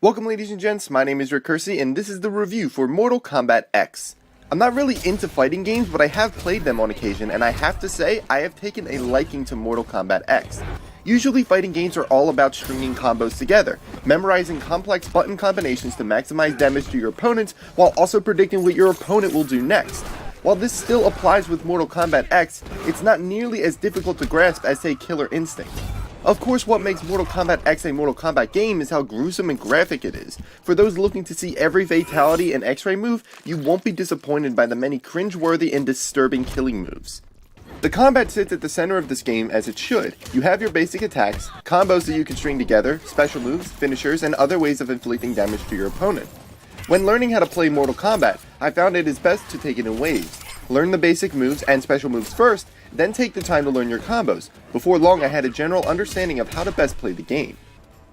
Welcome ladies and gents, my name is Curci and this is the review for Mortal Kombat X. I'm not really into fighting games, but I have played them on occasion, and I have to say, I have taken a liking to Mortal Kombat X. Usually fighting games are all about stringing combos together, memorizing complex button combinations to maximize damage to your opponents, while also predicting what your opponent will do next. While this still applies with Mortal Kombat X, it's not nearly as difficult to grasp as say Killer Instinct. Of course, what makes Mortal Kombat X a Mortal Kombat game is how gruesome and graphic it is. For those looking to see every fatality and X-ray move, you won't be disappointed by the many cringe-worthy and disturbing killing moves. The combat sits at the center of this game as it should. You have your basic attacks, combos that you can string together, special moves, finishers, and other ways of inflicting damage to your opponent. When learning how to play Mortal Kombat, I found it is best to take it in waves. Learn the basic moves and special moves first, then take the time to learn your combos. Before long, I had a general understanding of how to best play the game.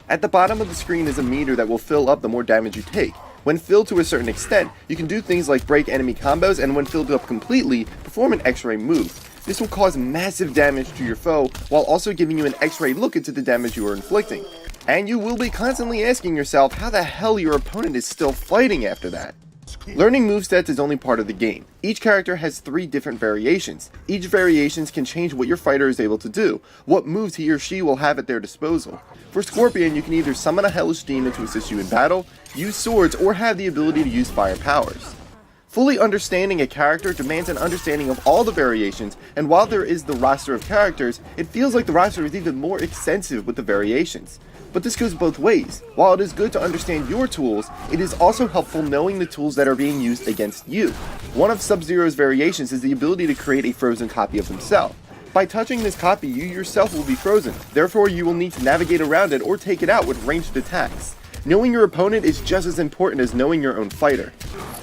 At the bottom of the screen is a meter that will fill up the more damage you take. When filled to a certain extent, you can do things like break enemy combos, and when filled up completely, perform an X-ray move. This will cause massive damage to your foe, while also giving you an X-ray look into the damage you are inflicting. And you will be constantly asking yourself how the hell your opponent is still fighting after that. Learning movesets is only part of the game. Each character has 3 different variations. Each variations can change what your fighter is able to do, what moves he or she will have at their disposal. For Scorpion, you can either summon a hellish demon to assist you in battle, use swords, or have the ability to use fire powers. Fully understanding a character demands an understanding of all the variations, and while there is the roster of characters, it feels like the roster is even more extensive with the variations. But this goes both ways. While it is good to understand your tools, it is also helpful knowing the tools that are being used against you. One of Sub-Zero's variations is the ability to create a frozen copy of himself. By touching this copy, you yourself will be frozen, therefore you will need to navigate around it or take it out with ranged attacks. Knowing your opponent is just as important as knowing your own fighter.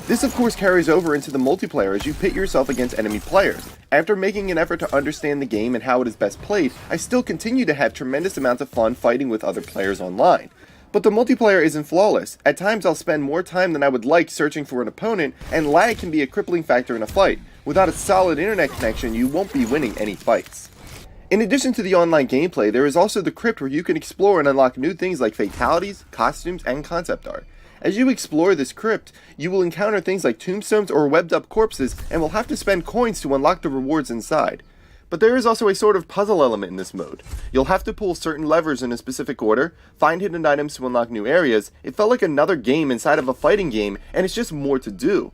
This of course carries over into the multiplayer as you pit yourself against enemy players. After making an effort to understand the game and how it is best played, I still continue to have tremendous amounts of fun fighting with other players online. But the multiplayer isn't flawless. At times I'll spend more time than I would like searching for an opponent, and lag can be a crippling factor in a fight. Without a solid internet connection, you won't be winning any fights. In addition to the online gameplay, there is also the crypt where you can explore and unlock new things like fatalities, costumes, and concept art. As you explore this crypt, you will encounter things like tombstones or webbed up corpses, and will have to spend coins to unlock the rewards inside. But there is also a sort of puzzle element in this mode. You'll have to pull certain levers in a specific order, find hidden items to unlock new areas. It felt like another game inside of a fighting game, and it's just more to do.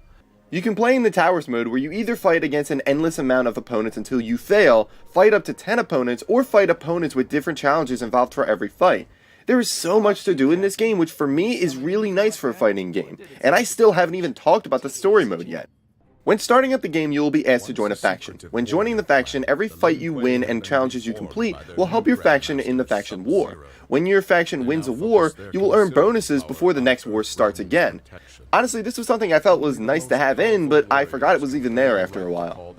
You can play in the Towers mode where you either fight against an endless amount of opponents until you fail, fight up to 10 opponents, or fight opponents with different challenges involved for every fight. There is so much to do in this game, which for me is really nice for a fighting game, and I still haven't even talked about the story mode yet. When starting up the game, you will be asked to join a faction. When joining the faction, every fight you win and challenges you complete will help your faction in the faction war. When your faction wins a war, you will earn bonuses before the next war starts again. Honestly, this was something I felt was nice to have in, but I forgot it was even there after a while.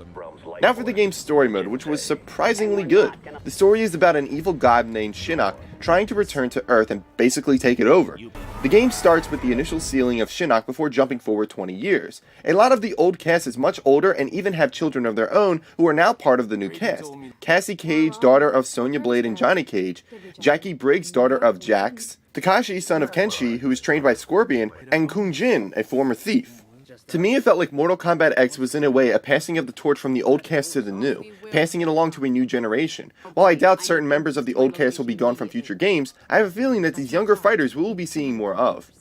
Now for the game's story mode, which was surprisingly good. The story is about an evil god named Shinnok trying to return to Earth and basically take it over. The game starts with the initial sealing of Shinnok before jumping forward 20 years. A lot of the old cast is much older and even have children of their own who are now part of the new cast. Cassie Cage, daughter of Sonya Blade and Johnny Cage, Jackie Briggs, daughter of Jax, Takashi, son of Kenshi, who is trained by Scorpion, and Kung Jin, a former thief. To me, it felt like Mortal Kombat X was in a way a passing of the torch from the old cast to the new, passing it along to a new generation. While I doubt certain members of the old cast will be gone from future games, I have a feeling that these younger fighters we will be seeing more of.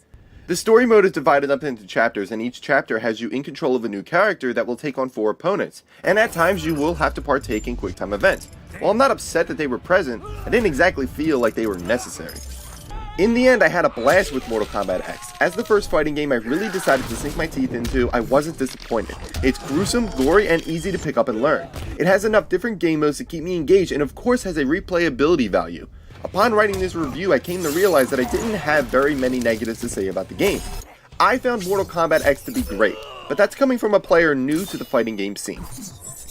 The story mode is divided up into chapters, and each chapter has you in control of a new character that will take on 4 opponents, and at times you will have to partake in quick-time events. While I'm not upset that they were present, I didn't exactly feel like they were necessary. In the end, I had a blast with Mortal Kombat X. As the first fighting game I really decided to sink my teeth into, I wasn't disappointed. It's gruesome, gory, and easy to pick up and learn. It has enough different game modes to keep me engaged, and of course has a replayability value. Upon writing this review, I came to realize that I didn't have very many negatives to say about the game. I found Mortal Kombat X to be great, but that's coming from a player new to the fighting game scene.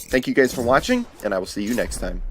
Thank you guys for watching, and I will see you next time.